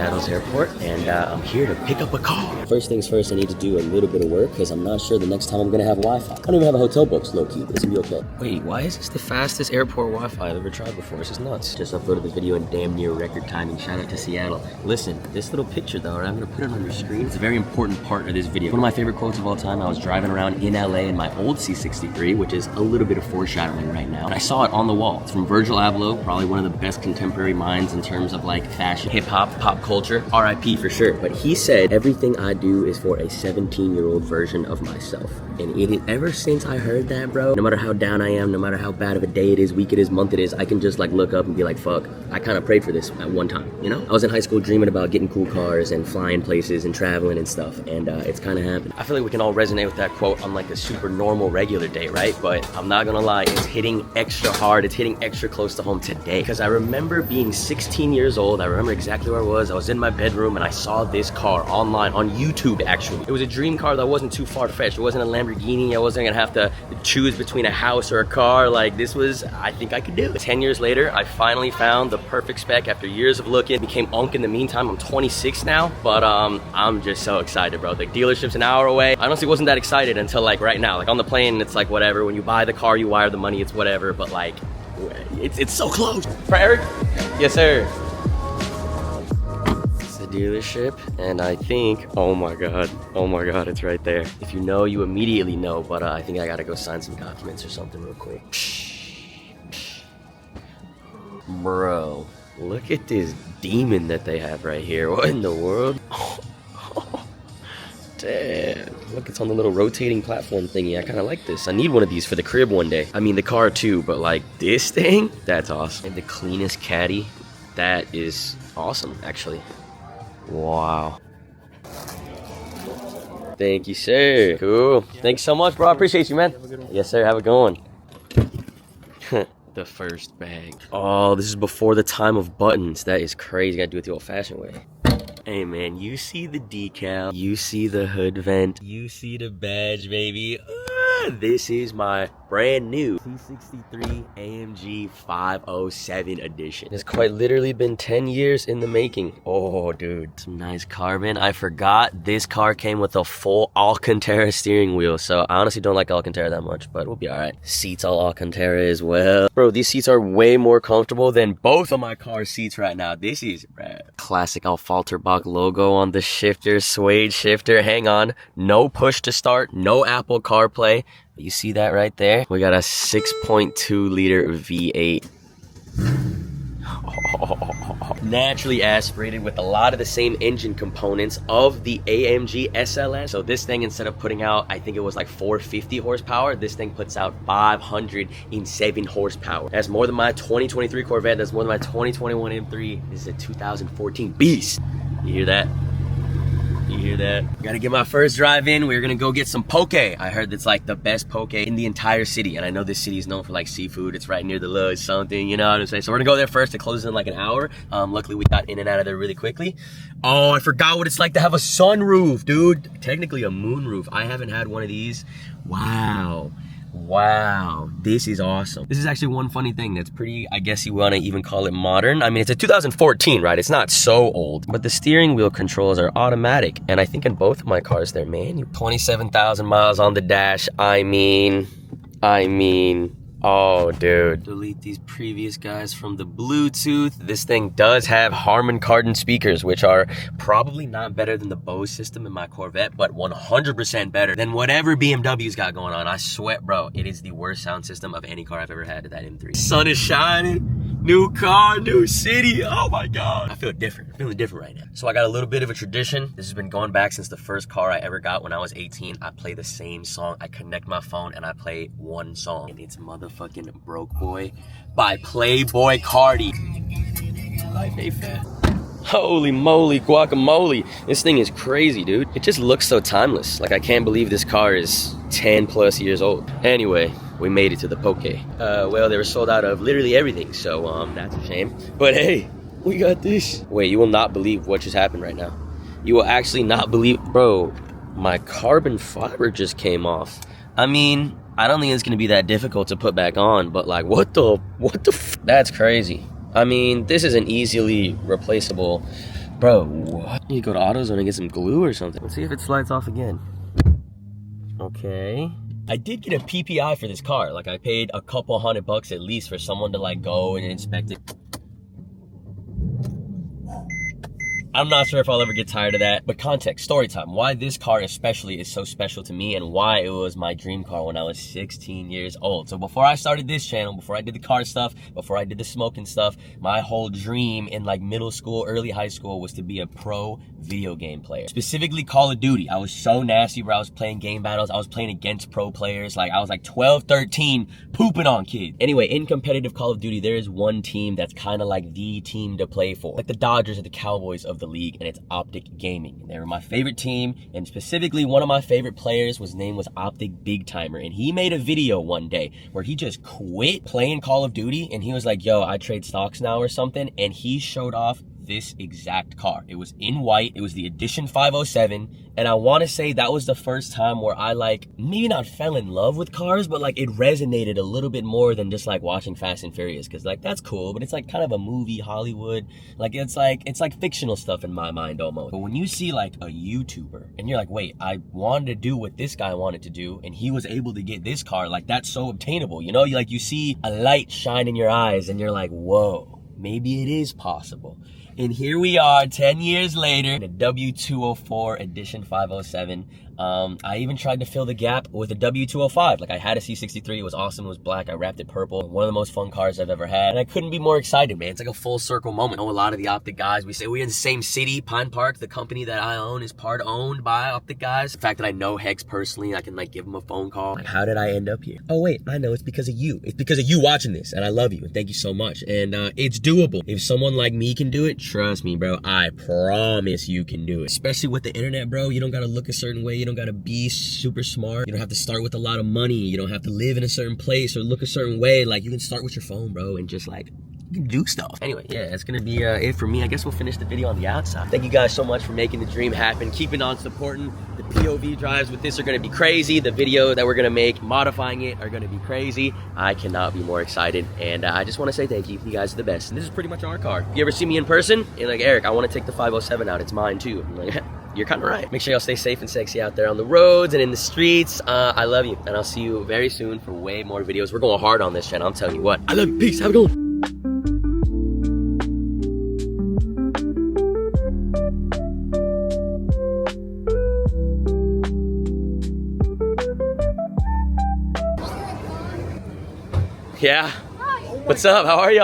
Seattle's airport, and I'm here to pick up a car. First things first, I need to do a little bit of work because I'm not sure the next time I'm gonna have Wi-Fi. I don't even have a hotel books, low-key, but it's gonna be okay. Wait, why is this the fastest airport Wi-Fi I've ever tried before? This is nuts. Just uploaded this video in damn near record timing. Shout out to Seattle. Listen, this little picture though, I'm gonna put it on your screen. It's a very important part of this video. One of my favorite quotes of all time, I was driving around in LA in my old C63, which is a little bit of foreshadowing right now. And I saw it on the wall. It's from Virgil Abloh, probably one of the best contemporary minds in terms of like fashion, hip-hop, pop culture. R.I.P. for sure. But he said, everything I do is for a 17-year-old version of myself. And it is, ever since I heard that, bro, no matter how down I am, no matter how bad of a day it is, week it is, month it is, I can just like look up and be like, fuck, I kind of prayed for this at one time, you know? I was in high school dreaming about getting cool cars and flying places and traveling and stuff, and it's kind of happened. I feel like we can all resonate with that quote on like a super normal, regular day, right? But I'm not gonna lie, it's hitting extra hard, it's hitting extra close to home today. Because I remember being 16 years old, I remember exactly where I was in my bedroom and I saw this car online, on YouTube actually. It was a dream car that wasn't too far-fetched. It wasn't a Lamborghini, I wasn't gonna have to choose between a house or a car. Like this was, I think I could do it. 10 years later, I finally found the perfect spec after years of looking. Became Unk in the meantime. I'm 26 now, but I'm just so excited, bro. The dealership's an hour away. I honestly wasn't that excited until like right now. Like on the plane, it's like whatever. When you buy the car, you wire the money, it's whatever, but like, it's so close. For Eric? Yes, sir. It's the dealership, and I think, oh my god, it's right there. If you know, you immediately know, but I think I gotta go sign some documents or something real quick. Bro, look at this demon that they have right here. What in the world? Damn. Look, it's on the little rotating platform thingy. I kind of like this. I need one of these for the crib one day. I mean, the car too, but like this thing? That's awesome. And the cleanest caddy. That is awesome, actually. Wow. Thank you, sir. Cool. Thanks so much, bro. I appreciate you, man. Yes, sir. Have a good one. The first bag. Oh, this is before the time of buttons. That is crazy. Gotta do it the old-fashioned way. Hey man, you see the decal, you see the hood vent, you see the badge, baby. This is my brand new C63 AMG 507 edition. It's quite literally been 10 years in the making. Oh, dude, some nice carbon. I forgot this car came with a full Alcantara steering wheel, so I honestly don't like Alcantara that much, but we'll be all right. Seats all Alcantara as well. Bro, these seats are way more comfortable than both of my car seats right now. This is, bro, classic Alfalterbach logo on the shifter, suede shifter. Hang on, no push to start, no Apple CarPlay. You see that right there? We got a 6.2 liter V8. Naturally aspirated with a lot of the same engine components of the AMG SLS. So this thing, instead of putting out, I think it was like 450 horsepower, this thing puts out 507 horsepower. That's more than my 2023 Corvette. That's more than my 2021 M3. This is a 2014 beast. You hear that? You hear that? Gotta get my first drive in. We're gonna go get some poke. I heard it's like the best poke in the entire city. And I know this city is known for like seafood. It's right near the Lodge, something, you know what I'm saying? So we're gonna go there first. It closes in like an hour. Luckily we got in and out of there really quickly. Oh, I forgot what it's like to have a sunroof, dude. Technically a moonroof. I haven't had one of these. Wow. Wow, this is awesome. This is actually one funny thing that's pretty, I guess you want to even call it modern. I mean, it's a 2014, right? It's not so old, but the steering wheel controls are automatic. And I think in both of my cars, they're manual. 27,000 miles on the dash. I mean, oh, dude. Delete these previous guys from the Bluetooth. This thing does have Harman Kardon speakers, which are probably not better than the Bose system in my Corvette, but 100% better than whatever BMW's got going on. I swear, bro, it is the worst sound system of any car I've ever had, that M3. Sun is shining. New car, new city. Oh my God. I feel different. I'm feeling different right now. So I got a little bit of a tradition. This has been going back since the first car I ever got when I was 18. I play the same song. I connect my phone and I play one song. And it's motherfucking Broke Boy by Playboy Cardi. Life ain't fair. Holy moly, guacamole. This thing is crazy, dude. It just looks so timeless. Like I can't believe this car is 10 plus years old. Anyway, we made it to the poke. Well, they were sold out of literally everything, so that's a shame. But hey, we got this. Wait, you will not believe what just happened right now. You will actually not believe, bro, my carbon fiber just came off. I mean, I don't think it's gonna be that difficult to put back on, but like, what the that's crazy. I mean, this is an easily replaceable Bro, what? You go to AutoZone and get some glue or something. Let's see if it slides off again. Okay. I did get a PPI for this car. Like, I paid a couple $100 at least for someone to like go and inspect it. I'm not sure if I'll ever get tired of that, but context, story time. Why this car especially is so special to me and why it was my dream car when I was 16 years old. So before I started this channel, before I did the car stuff, before I did the smoking stuff, my whole dream in like middle school, early high school was to be a pro video game player. Specifically Call of Duty. I was so nasty where I was playing game battles. I was playing against pro players. Like I was like 12, 13, pooping on kids. Anyway, in competitive Call of Duty, there is one team that's kind of like the team to play for. Like the Dodgers or the Cowboys of the league, and it's Optic Gaming. They were my favorite team, and specifically one of my favorite players was name was Optic Big Timer, and he made a video one day where he just quit playing Call of Duty and he was like, yo, I trade stocks now or something, and he showed off this exact car. It was in white. It was the Edition 507. And I want to say that was the first time where I like, maybe not fell in love with cars, but like it resonated a little bit more than just like watching Fast and Furious. Cause like, that's cool, but it's like kind of a movie, Hollywood. Like, it's like fictional stuff in my mind almost. But when you see like a YouTuber and you're like, wait, I wanted to do what this guy wanted to do and he was able to get this car, like that's so obtainable. You know, like you see a light shine in your eyes and you're like, whoa, maybe it is possible. And here we are 10 years later, the W204 Edition 507. I even tried to fill the gap with a W205. Like I had a C63, it was awesome, it was black, I wrapped it purple. One of the most fun cars I've ever had. And I couldn't be more excited, man. It's like a full circle moment. I know a lot of the Optic guys, we say we're in the same city. Pine Park, the company that I own, is part owned by Optic guys. The fact that I know Hex personally, I can like give him a phone call. Like, how did I end up here? Oh wait, I know, it's because of you. It's because of you watching this, and I love you, and thank you so much. And it's doable. If someone like me can do it, trust me, bro, I promise you can do it. Especially with the internet, bro, you don't gotta look a certain way, you don't gotta be super smart, you don't have to start with a lot of money, you don't have to live in a certain place or look a certain way. Like you can start with your phone, bro, and just like you can do stuff. Anyway, yeah, that's gonna be it for me. I guess we'll finish the video on the outside. Thank you guys so much for making the dream happen, keeping on supporting. The POV drives with this are gonna be crazy. The video that we're gonna make modifying it are gonna be crazy. I cannot be more excited, and I just want to say thank you. You guys are the best. And this is pretty much our car. If you ever see me in person, you're like, Eric, I want to take the 507 out, it's mine too. I'm like, you're kind of right. Make sure y'all stay safe and sexy out there on the roads and in the streets. I love you, and I'll see you very soon for way more videos. We're going hard on this channel, I'm telling you what. I love you, peace, have a good one. Yeah. What's up? How are y'all?